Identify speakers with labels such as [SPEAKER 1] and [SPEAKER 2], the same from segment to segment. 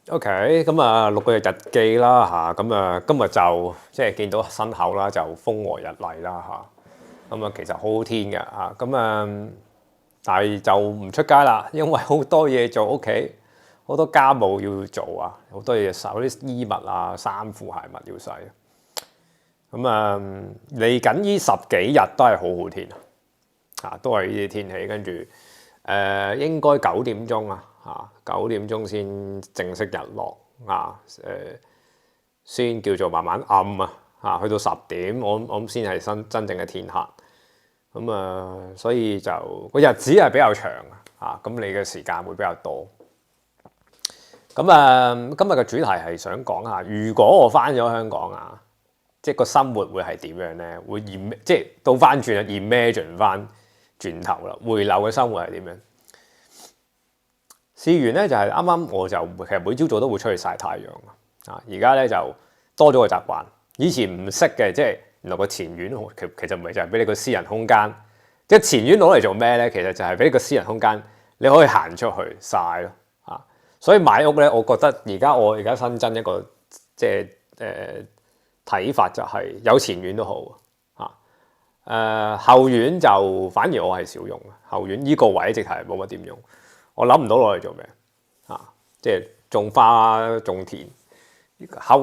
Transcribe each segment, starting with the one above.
[SPEAKER 1] OK，咁啊6個月日記啦嚇，咁啊今日就即係見到新口啦，就風和日麗啦嚇，咁啊其實好好天嘅嚇，咁啊但係就唔出街啦，因為好多嘢做屋企，好多家務要做啊，好多嘢洗，啲衣物啊、衫褲鞋襪要洗，咁啊嚟緊呢十幾日都係好好天啊，都係呢啲天氣，跟住應該9點鐘啊。9點鐘先正式日落先叫做慢慢暗去到10點，我諗先係真正嘅天黑。咁所以就個日子係比較長咁你嘅時間會比較多。咁今日嘅主題係想講下，如果我翻咗香港即係個生活會係點樣咧？會即係倒翻轉imagine 翻轉頭啦，回流嘅生活係點樣？試完咧就係啱啱我就其實每朝早都會出去曬太陽而家咧就多咗個習慣。以前唔識嘅，即係原來個前院其實唔係就係俾你個私人空間，即係前院攞嚟做咩咧？其實就係俾你個私人空間，你可以行出去曬咯所以買屋咧，我覺得我而家新增一個即係睇法就係有前院都好後院就反而我係少用後院呢個位直頭係冇乜點用。我諗唔到攞嚟做咩即係種花種田。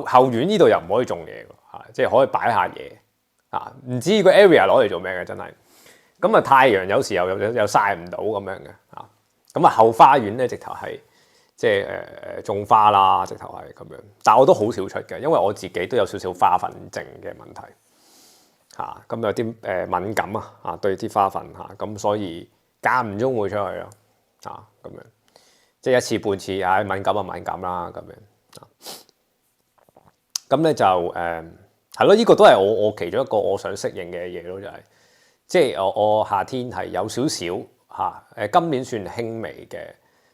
[SPEAKER 1] 後院呢度又唔可以種嘢即係可以擺下嘢唔知個 area 攞嚟做咩嘅真係。咁太陽有時候又曬唔到咁樣嘅咁後花園咧直頭係即係種花啦，直頭係咁樣。但我都好少出嘅，因為我自己都有少少花粉症嘅問題咁有啲敏感對啲花粉咁所以間唔中會出去咯。咁樣，即係一次半次，敏感就敏感啦，咁樣咁咧就係咯，呢個都係我其中一個我想適應嘅嘢咯，就係即係我夏天係有少少今年算輕微嘅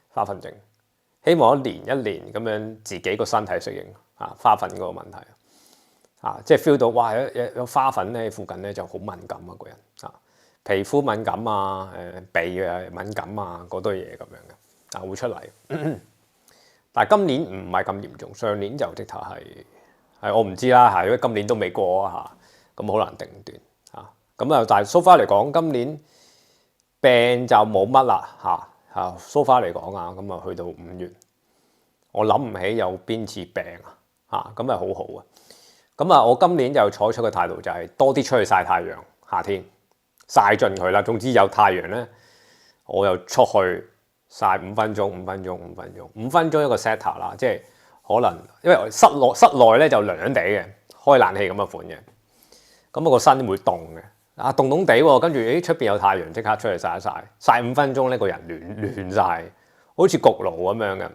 [SPEAKER 1] 花粉症，希望一年咁樣自己個身體適應花粉嗰個問題即係 feel 到哇有花粉咧附近咧就好敏感個人皮膚敏感鼻敏感嗰堆嘢咁樣嘅會出嚟。但係今年唔係咁嚴重，上年就直頭係我唔知啦因為今年都未過咁好難定斷咁但係 so far 嚟講，今年病就冇乜啦so far 嚟講咁去到5月，我諗唔起有邊次病咁係好好咁我今年就採取嘅態度就係多啲出去曬太陽，夏天。曬盡佢啦，總之有太陽咧，我又出去曬5分鐘，5分鐘一個 setter 啦，即係可能因為室內咧就涼地嘅，開冷氣咁嘅款嘅，咁我個身會凍嘅，凍凍地喎，跟住出邊有太陽，即刻出去曬一曬5分鐘咧，個人暖曬，好似焗爐咁樣嘅，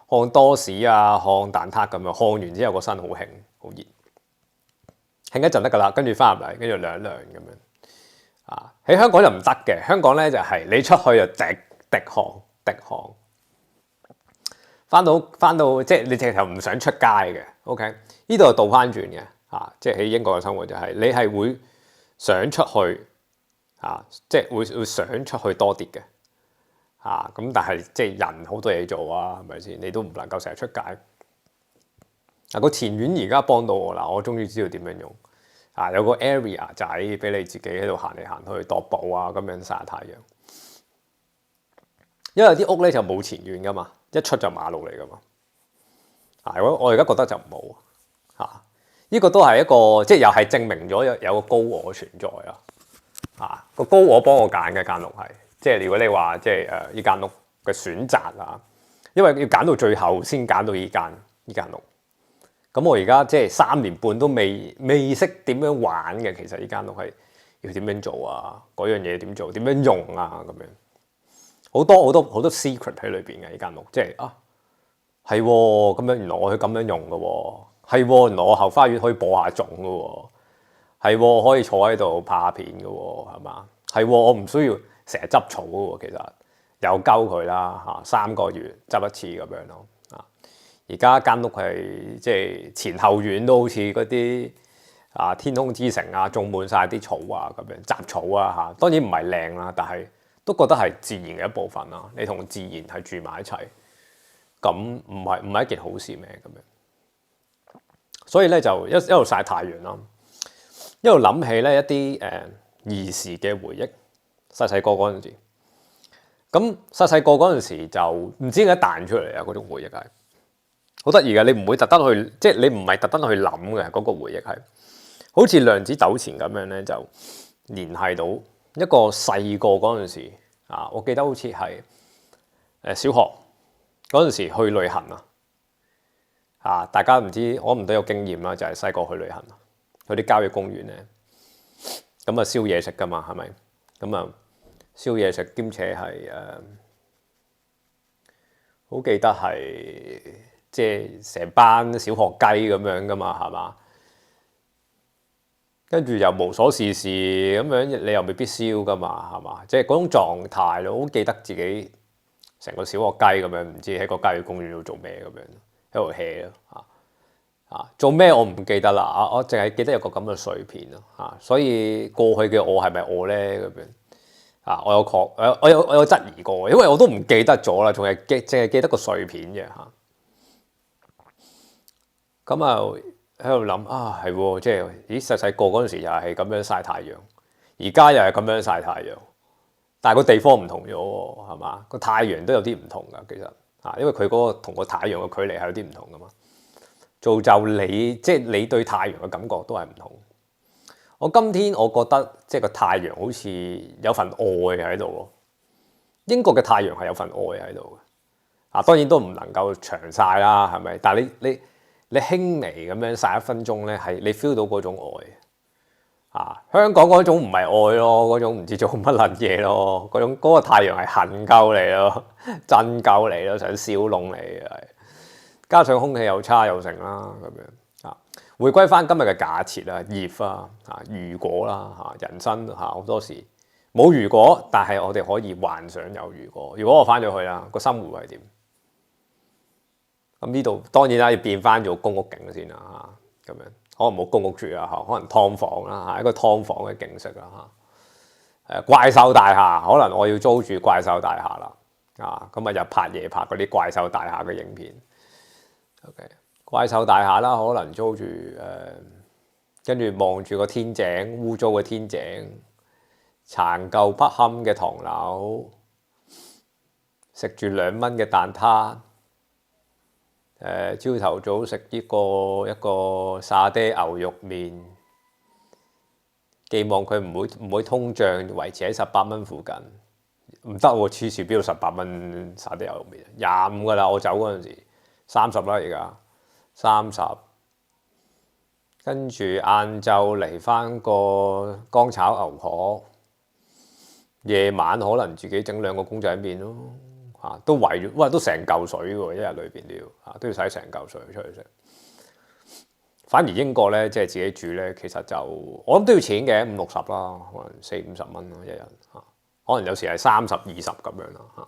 [SPEAKER 1] 烘多士烘蛋撻咁樣，烘完之後個身好興，好熱。興一陣得㗎啦，跟住翻入嚟，跟住涼一涼咁樣喺香港就唔得嘅，香港咧就係你出去就滴汗，翻到即係你直頭唔想出街嘅。OK， 呢度係倒翻轉嘅即係喺英國嘅生活就係你係會想出去即係會想出去多啲嘅咁，但係即係人好多嘢做係咪先？你都唔能夠成日出街。個前院而家幫到我啦，我終於知道點樣用有個 area 仔俾你自己喺度行嚟行去踱步咁樣曬太陽。因為有啲屋咧就冇前院噶嘛，一出就馬路嚟噶嘛我而家覺得就冇呢個都係一個即係又係證明咗有個高我存在個高我幫我揀嘅間屋係即係如果你話即係呢間屋嘅選擇因為要揀到最後先揀到呢間屋。咁我而家即係3年半都未識點樣玩嘅，其實呢間屋係要點樣做嗰樣嘢點做，點樣用咁樣，好多 secret 喺裏邊嘅呢間屋，即係係咁樣，原來我可以咁樣用嘅係原來我後花園可以播下種嘅係可以坐喺度拍下片嘅係嘛，係我唔需要成日執草嘅，其實又鳩佢啦3個月執一次咁樣咯。而家間屋係即係前後院都好似嗰啲天空之城種滿晒啲草咁樣雜草當然唔係靚啦，但係都覺得係自然嘅一部分你同自然係住埋一齊咁唔係一件好事咩咁樣？所以咧就一路曬太陽啦，一路諗起咧一啲兒時嘅回憶，細細個嗰陣時。咁細細個嗰陣時就唔知點解彈出嚟啊！嗰種回憶係好得意嘅，你唔會特登去，即係你唔係特登去諗嘅嗰個回憶係，好似量子糾纏咁樣咧，就聯繫到一個細個嗰陣時啊！我記得好似係小學嗰陣時去旅行啊！大家唔知我唔都有經驗啦，就係細個去旅行去啲郊野公園咧，咁啊燒嘢食噶嘛，係咪？咁啊燒嘢食兼且係好記得係即係成班小學雞咁樣噶嘛，係嘛？跟住又無所事事咁樣，你又未必燒噶嘛，係嘛？即係嗰種狀態咯，好記得自己成個小學雞咁樣，唔知喺個郊野公園度做咩咁樣，喺度 hea 咯做咩我唔記得啦，我淨係記得有個咁嘅碎片咯所以過去嘅我係咪我咧咁樣我有質疑過，因為我都唔記得咗啦，淨係記得個碎片嘅咁啊喺度諗係喎，即係咦細細個嗰陣時又係咁樣曬太陽，而家又係咁樣曬太陽，但係個地方唔同咗喎，係嘛？個太陽都有啲唔同噶，其實因為佢嗰個同個太陽嘅距離係有啲唔同噶嘛，造就你即係你對太陽嘅感覺都係唔同。我今天我覺得即係個太陽好似有份愛喺度咯，英國嘅太陽係有份愛喺度嘅當然都唔能夠長曬啦，係咪？但係你輕微咁樣曬1分鐘咧，係你 feel 到嗰種愛香港嗰種唔係愛咯，嗰種唔知做乜撚嘢咯，嗰個太陽係恨鳩你咯，憎鳩你咯，想燒燶你係，加上空氣又差又剩啦咁樣回歸翻今日嘅假設啦，if 如果啦人生好多時冇如果，但係我哋可以幻想有如果。如果我翻咗去啦，個生活係點？咁呢度當然啦，要變翻做公屋景先啦咁樣可能冇公屋住可能劏房啦一個劏房嘅景色啦怪獸大廈，可能我要租住怪獸大廈啦咁日拍夜拍嗰啲怪獸大廈嘅影片。OK， 怪獸大廈啦，可能租住跟住望住個天井，污糟嘅天井，殘舊不堪嘅唐樓，食住2蚊嘅蛋撻。朝頭早食一個沙爹牛肉麵，寄望佢唔會通脹，維持喺18蚊附近。唔得喎，黐線邊度18蚊沙爹牛肉麵？25噶啦，我走嗰陣時30啦，而家30。跟住晏晝嚟翻個乾炒牛河，夜晚可能自己整2個公仔麵咯。都圍住，都成嚿水喎！一日裏邊都要使成嚿水出去食。反而英國咧，即係自己煮咧，其實就我諗都要錢嘅，50-60啦，可能40-50蚊咯一日可能有時係30-20咁樣啦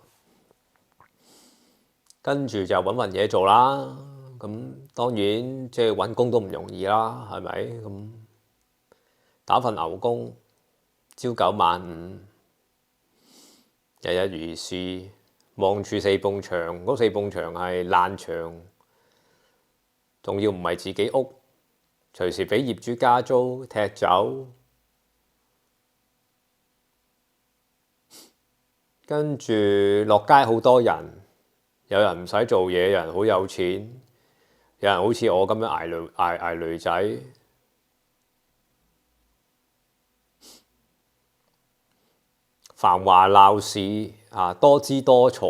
[SPEAKER 1] 跟住就揾嘢做啦。咁當然即係揾工都唔容易啦，係咪？咁打份牛工，朝9晚5，日日如是。望住4埲牆，嗰4埲牆係爛牆，仲要唔係自己屋，隨時俾業主加租踢走。跟住落街好多人，有人唔使做嘢，有人好有錢，有人好似我咁樣捱女仔。繁華鬧市多姿多彩，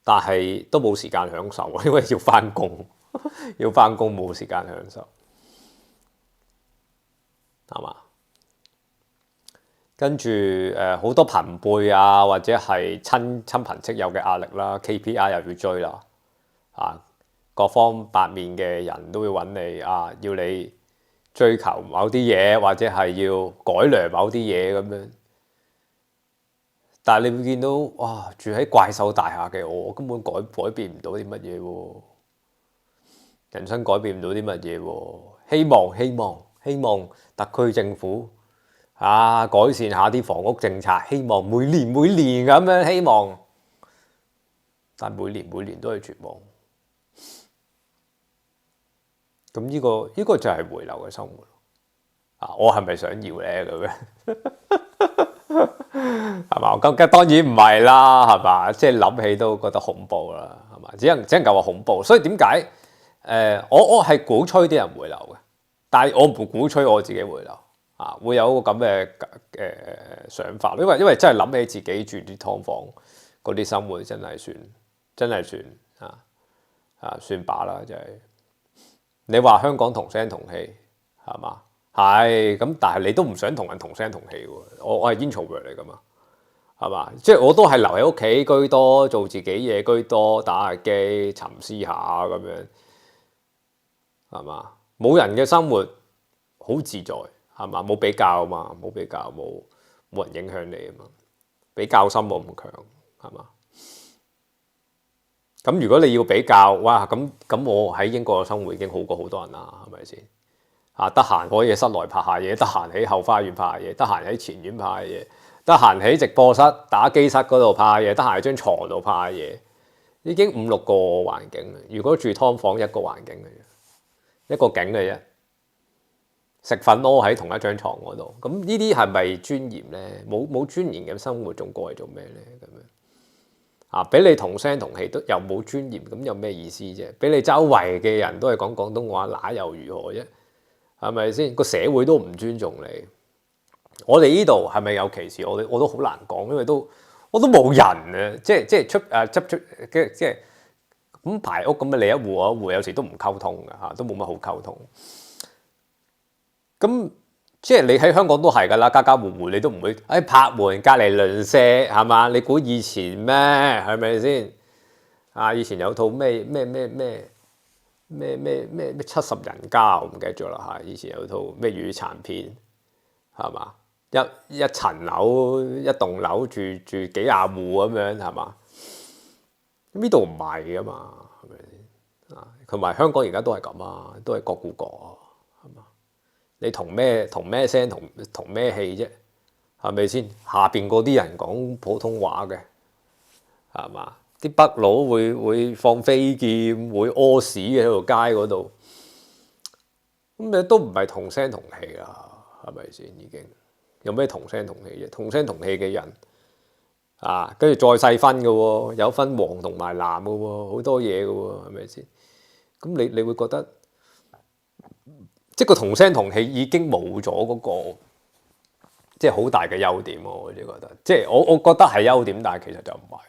[SPEAKER 1] 但係都冇時間享受，因為要翻工，要翻工冇時間享受，係嘛？跟住好多朋輩或者係親朋戚友嘅壓力啦 ，KPI 又要追啦，各方八面嘅人都會揾你要你追求某啲嘢，或者係要改良某啲嘢咁樣。但係你會見到哇，住喺怪獸大廈嘅我根本改變唔到啲乜嘢喎，人生改變唔到啲乜嘢喎。希望特區政府改善下啲房屋政策，希望每年咁樣希望。但每年都係絕望。咁呢個就係回流嘅生活啊！我係咪想要咧咁樣？係嘛？咁當然唔係啦，係嘛？即係諗起都覺得恐怖啦，係嘛？只能夠話恐怖。所以點解我係鼓吹啲人回流嘅，但係我唔鼓吹我自己回流啊！會有個咁嘅想法，因為真係諗起自己住啲劏房嗰啲生活，真係算算把啦，真係。你話香港同聲同氣係嘛？係咁，但係你都唔想同人同聲同氣喎。我係 introvert 嚟㗎嘛，係嘛？即係我都係留喺屋企居多，做自己嘢居多，打下機、沉思下咁樣，係嘛？冇人嘅生活好自在，係嘛？冇比較啊嘛，冇比較，冇人影響你啊嘛，比較心冇咁強，係嘛？咁如果你要比較，哇！咁我喺英國嘅生活已經好過好多人啦，係咪先？啊，得閒可以喺室內拍下嘢，得閒喺後花園拍下嘢，得閒喺前院拍下嘢，得閒喺直播室打機室嗰度拍下嘢，得閒喺張床度拍下嘢，已經5、6個環境啦。如果住劏房，一個環境嘅啫，一個景嘅啫，食瞓屙喺同一張床嗰度，咁呢啲係咪尊嚴咧？冇尊嚴嘅生活，仲過嚟做咩咧？咁樣。啊！俾你同聲同氣都又冇尊嚴，咁有咩意思啫？俾你周圍嘅人都係講廣東話，那又如何啫？係咪先？個社會都唔尊重你。我哋呢度係咪有歧視？我都好難講，因為我都冇人啊！即係執出即係咁排屋咁啊，你一戶我一戶，有時都唔溝通嘅嚇，都冇乜好溝通。咁即係你喺香港都係㗎啦，家家戶戶你都唔會拍門隔離鄰舍係嘛？你估以前咩？係咪先？啊，以前有套咩70人家，我唔記得咗啦嚇。以前有套咩粵語殘片係嘛？一層樓一棟樓住幾廿戶咁樣係嘛？呢度唔係㗎嘛，係咪先？啊，同埋香港而家都係咁啊，都係各顧各啊。你同咩聲同咩氣啫？係咪先？下邊嗰啲人講普通話嘅係嘛？啲北佬會放飛劍，會屙屎嘅喺條街嗰度，咁你都唔係同聲同氣啦，係咪先？已經有咩同聲同氣啫？同聲同氣嘅人啊，跟住再細分嘅喎，有分黃同埋藍嘅喎，好多嘢嘅喎，係咪先？咁你會覺得？即係個同聲同氣已經冇咗嗰個，即係好大嘅優點，我自己覺得。即係我覺得係優點，但係其實就唔係。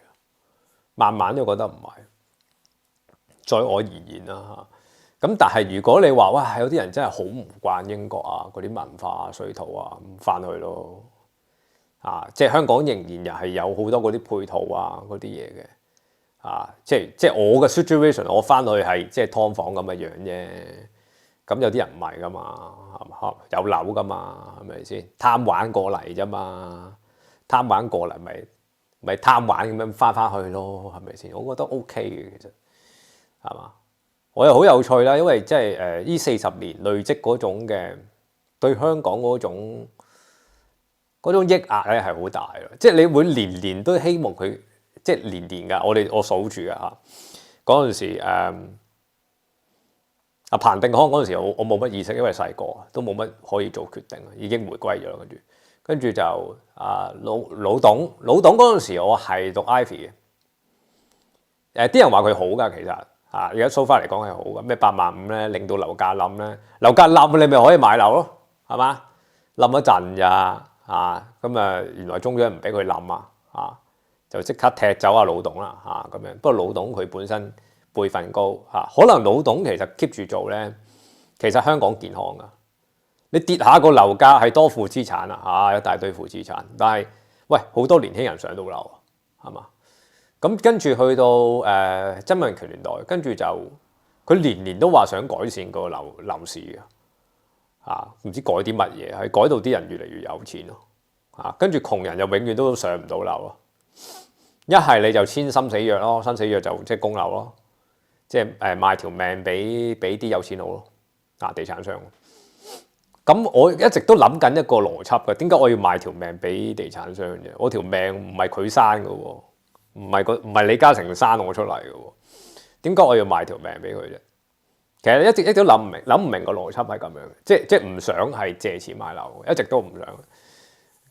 [SPEAKER 1] 慢慢都覺得唔係。在我而言啦嚇，咁但係如果你話哇，有啲人真係好唔慣英國啊嗰啲文化水土啊，唔翻去咯。啊，即係香港仍然又係有好多嗰啲配套啊嗰啲嘢嘅。啊，即係我嘅 situation， 我翻去係即係劏房咁嘅樣啫。咁有啲人唔係噶嘛，有樓噶嘛，係咪先？貪玩過嚟啫嘛，貪玩過嚟咪貪玩咁樣翻去咯，係咪先？我覺得 OK 嘅，其實係嘛？我又好有趣啦，因為即係呢40年累積嗰種嘅對香港嗰種抑壓咧係好大嘅，即係你會年年都希望佢即係年㗎，我數住㗎嚇，嗰陣時彭定康嗰陣時，我冇乜意識，因為細個都冇乜可以做決定，已經回歸咗啦。跟住就老董嗰陣時，我係讀 Ivy 嘅。啲人話佢好㗎，其實而家 so far 嚟講係好㗎。咩8.5咧，令到樓價冧咧，樓價冧你咪可以買樓咯，係嘛？冧一陣咋咁原來中央唔俾佢冧啊，就即刻踢走老董啦咁樣。不過老董佢本身輩份高可能老董其實 keep 住做咧，其實香港健康㗎。你跌下個樓價係多負資產一大堆負資產，但係喂好多年輕人上到樓係嘛？咁跟住去到曾蔭權年代，跟住就佢年年都話想改善個樓市唔知改啲乜嘢，係改到啲人越嚟越有錢咯跟住窮人又永遠都上唔到樓咯。一係你就簽生死約咯，生死約就即係供樓咯。即係賣條命俾啲有錢佬咯，地產商。咁我一直都諗緊一個邏輯嘅，點解我要賣條命俾地產商啫？我條命唔係佢生嘅喎，唔係李嘉誠生我出嚟嘅喎，點解我要賣條命俾佢啫？其實一直都諗唔明個邏輯係咁樣，即唔想係借錢買樓，一直都唔想。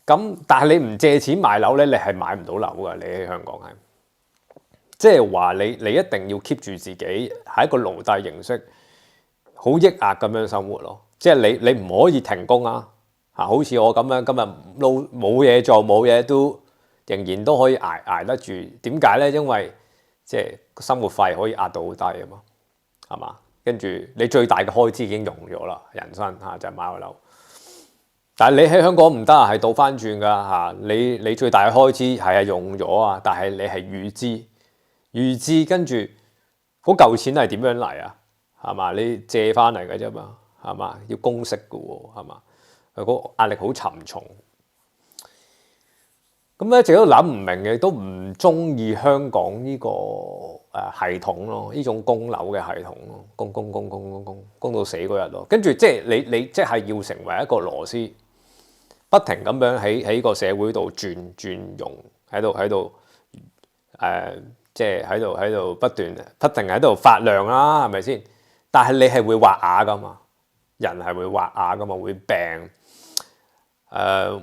[SPEAKER 1] 咁但係你唔借錢買樓咧，你係買唔到樓㗎。你喺香港係，即係話你一定要 keep 住自己係一個奴隸形式，好抑壓咁樣生活咯。即係你唔可以停工啊！好似我咁樣今日冇嘢做，冇嘢都仍然都可以捱得住。點解咧？因為即係生活費可以壓到好低啊嘛，係嘛？跟住你最大嘅開支已經用咗啦，人生就係買個樓。但係你喺香港唔得啊，係倒翻轉㗎嚇。你最大嘅開支係用咗啊，但係你係預支，跟住嗰嚿錢係點樣嚟啊？係嘛？你借翻嚟嘅啫嘛，係嘛？要供息嘅喎，係嘛？佢個壓力好沉重。咁咧，一直都諗唔明嘅，都唔中意香港呢個系統咯，呢種供樓嘅系統咯，供到死嗰日咯。跟住即係你即係要成為一個螺絲，不停咁樣喺個社會度轉用，喺度即係喺度不停喺度發亮啦，係咪先？但係你係會畫啞噶嘛，人係會畫啞噶嘛，會病。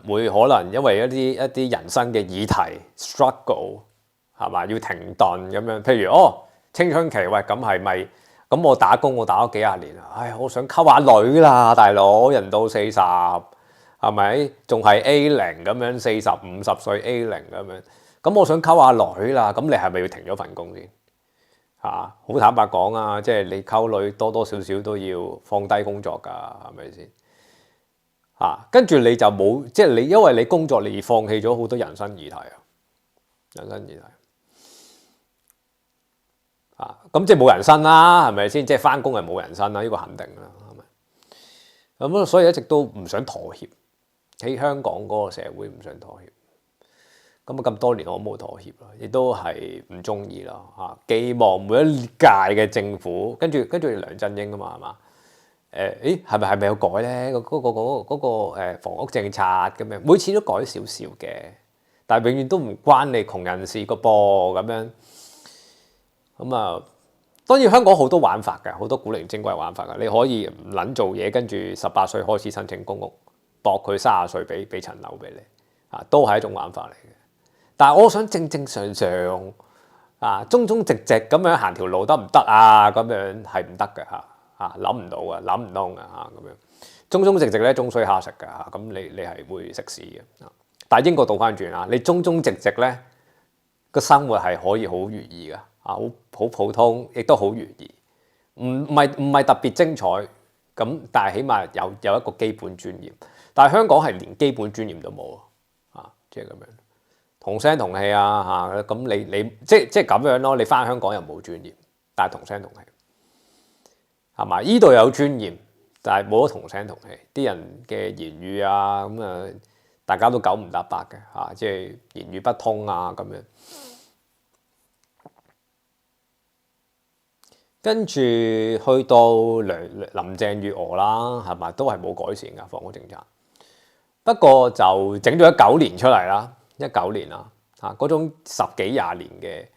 [SPEAKER 1] 會可能因為一啲人生嘅議題 struggle 係嘛，要停頓咁樣。譬如青春期，喂咁係咪咁我打工我打咗幾廿年啊？唉，我想溝下女啦，大佬，人到40係咪？仲係 A0咁樣，40、50歲 A0咁樣。咁我想溝下女啦，咁你係咪要停咗份工先？好坦白講啊，即係你溝女多多少少都要放低工作㗎，係咪先？跟住你就冇，即係你因為你工作你而放棄咗好多人生議題啊，人生議題咁即係冇人生啦，係咪先？即係翻工係冇人生啦，呢個肯定啦，係咪？咁所以一直都唔想妥協，喺香港嗰個社會唔想妥協。咁多年我冇妥協啦，亦都係唔中意啦。寄望每一屆嘅政府，跟住梁振英啊嘛，係嘛？係咪有改咧？嗰個房屋政策咁樣，每次都改少少嘅，但係永遠都唔關你窮人事個噃咁樣。當然香港好多玩法㗎，好多古靈精怪玩法㗎。你可以唔撚做嘢，跟住18歲開始申請公屋，搏佢30歲俾層樓俾你，都係一種玩法嚟嘅。但係我想正正常常忠忠直直咁樣行條路得唔得啊？咁樣係唔得嘅嚇。諗唔到啊，諗唔通啊咁樣，忠忠直直咧，終須乞食㗎。咁你係會食屎嘅。但係英國倒翻轉啊，你忠忠直直咧，個生活係可以好如意㗎，好普通，亦都好如意，唔係特別精彩咁，但係起碼有一個基本尊嚴。但係香港係連基本尊嚴都冇即係咁樣同聲同氣咁你即係咁樣咯。你翻香港又冇尊嚴，但係同聲同氣。係嘛？依度有尊嚴，但係冇得同聲同氣。啲人嘅言語大家都九唔搭八嘅即係言語不通咁樣。跟住去到林鄭月娥啦，係嘛？都係冇改善㗎房屋政策。不過就整咗19年出嚟啦，19年啦嗰種10幾20年嘅。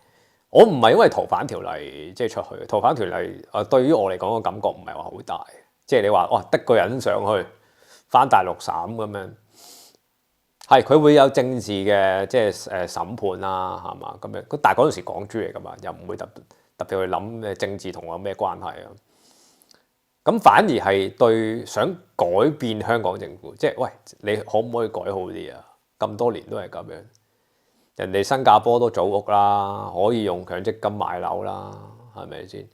[SPEAKER 1] 我唔係因為逃犯條例即係出去，逃犯條例對於我嚟講個感覺唔係話好大，即係你話得個人上去返大陸審咁樣，係佢會有政治嘅即係審判啦，係嘛咁樣。但係嗰陣時港豬嚟㗎嘛，又唔會特別去諗政治同我有咩關係啊。咁反而係對想改變香港政府，即係喂你可唔可以改好啲啊？咁多年都係咁樣。人哋新加坡都組屋啦，可以用強積金買樓啦，係咪先？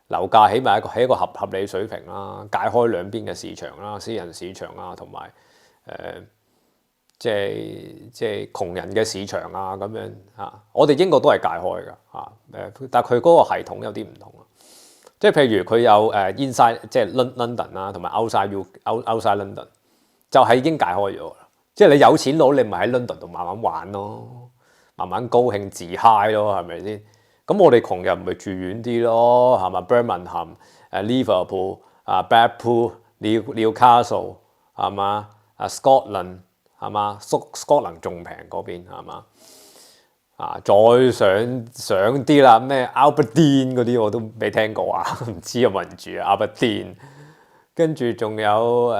[SPEAKER 1] 樓價起碼喺一個合理水平啦，解開兩邊嘅市場啦，私人市場同埋即係窮人嘅市場咁樣我哋英國都係解開㗎但係佢嗰個系統有啲唔同即係譬如佢有inside 即係 London 啦，同埋 outside London 就係已經解開咗啦。即係你有錢佬，你咪喺 London 度慢慢玩咯。慢慢高興自嗨咯，係咪先？咁我哋窮人咪住遠啲咯，係嘛？Birmingham、Liverpool、Blackpool、Newcastle 係嘛？Scotland 係嘛？Scotland 仲平嗰邊係嘛？再上啲啦，咩 Aberdeen 嗰啲我都未聽過啊，唔知有冇人住啊 Aberdeen。跟住仲有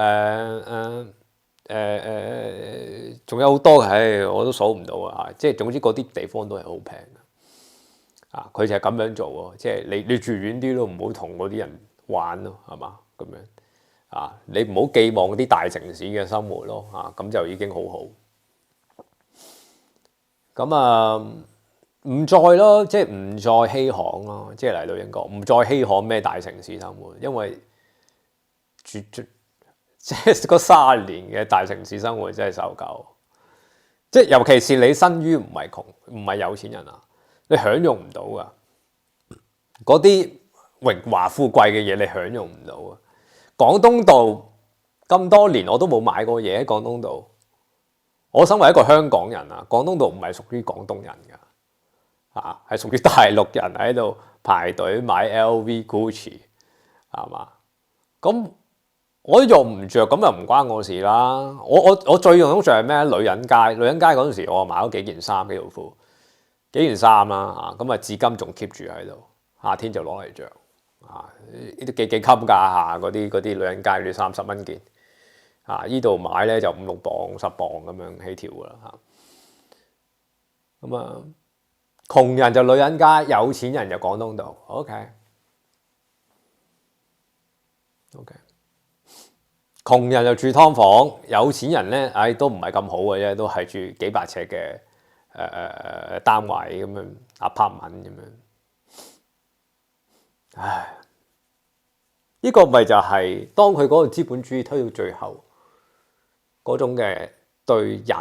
[SPEAKER 1] 仲有好多嘅，我都數唔到啊！即係總之嗰啲地方都係好平嘅啊！佢就係咁樣做喎，即係你住遠啲都唔好同嗰啲人玩咯，係嘛咁樣啊？你唔好寄望啲大城市嘅生活咯啊！咁就已經好好。咁啊，唔再咯，即係唔再稀罕咯，即係嚟到英國唔再稀罕咩大城市生活，因為即係嗰30年嘅大城市生活真係受夠，即係尤其是你生於唔係窮唔係有錢人啊，你享用唔到噶，嗰啲榮華富貴嘅嘢你享用唔到啊！廣東道咁多年我都冇買過嘢喺廣東道。我身為一個香港人啊，廣東道唔係屬於廣東人㗎，係屬於大陸人喺度排隊買 LV、Gucci 係嘛？咁我都用唔着，咁又唔關我事啦。我最用得着係咩？女人街，女人街嗰陣時我買咗幾件衫、幾條褲、幾件衫啦嚇，咁啊至今仲 keep 住喺度，夏天就攞嚟着。呢啲幾襟㗎嚇，嗰啲女人街嗰啲30蚊件。依度買咧就5、6磅、10磅咁樣起跳㗎啦嚇。咁啊，窮人就女人街，有錢人就廣東道。OK。窮人就住劏房，有錢人咧，都唔係咁好嘅啫，都係住幾百尺嘅單位咁樣 apartment 咁樣。唉，呢個咪就係當佢嗰個資本主義推到最後。嗰種嘅對人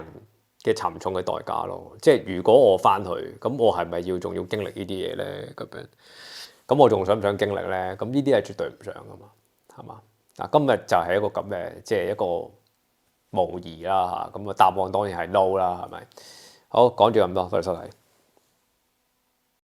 [SPEAKER 1] 嘅沉重嘅代價咯，即係如果我翻去，咁我係咪仲要經歷呢啲嘢咧？咁我仲想唔想經歷咧？咁呢啲係絕對唔想噶嘛，係嘛？今日就係一個咁嘅，即係一個模擬啦嚇。咁答案當然係 no 啦，係咪？好，講住咁多，多謝收睇。